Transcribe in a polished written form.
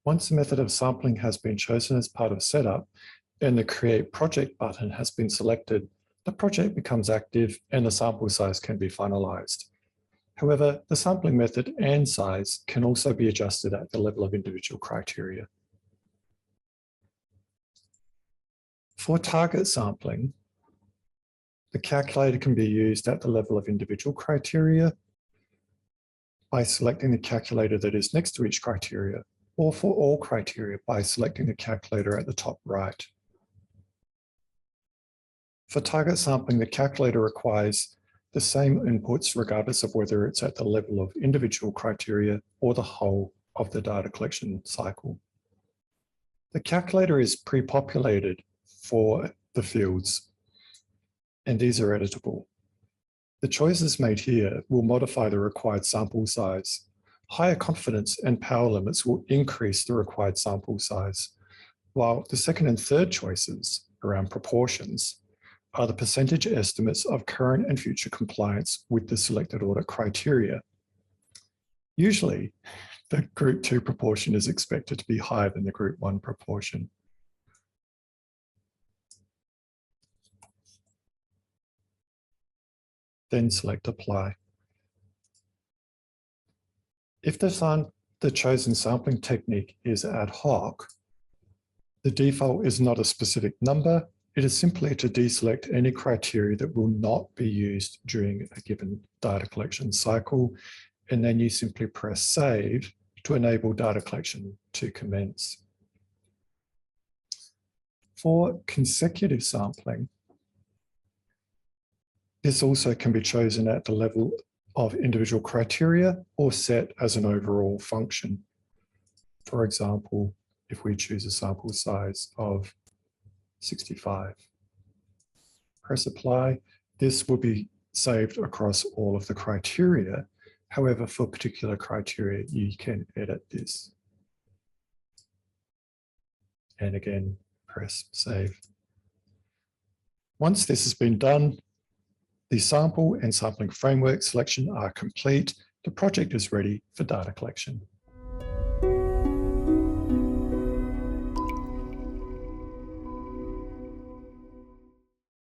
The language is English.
Once the method of sampling has been chosen as part of setup and the Create Project button has been selected, the project becomes active and the sample size can be finalized. However, the sampling method and size can also be adjusted at the level of individual criteria. For target sampling, the calculator can be used at the level of individual criteria by selecting the calculator that is next to each criteria, or for all criteria by selecting the calculator at the top right. For target sampling, the calculator requires the same inputs regardless of whether it's at the level of individual criteria or the whole of the data collection cycle. The calculator is pre-populated for the fields, and these are editable. The choices made here will modify the required sample size. Higher confidence and power limits will increase the required sample size, while the second and third choices around proportions are the percentage estimates of current and future compliance with the selected audit criteria. Usually, the Group 2 proportion is expected to be higher than the Group 1 proportion. Then select Apply. If the chosen sampling technique is ad hoc, the default is not a specific number. It is simply to deselect any criteria that will not be used during a given data collection cycle, and then you simply press Save to enable data collection to commence. For consecutive sampling, this also can be chosen at the level of individual criteria or set as an overall function. For example, if we choose a sample size of 65. Press Apply. This will be saved across all of the criteria. However, for particular criteria, you can edit this. And again, press Save. Once this has been done, the sample and sampling framework selection are complete. The project is ready for data collection.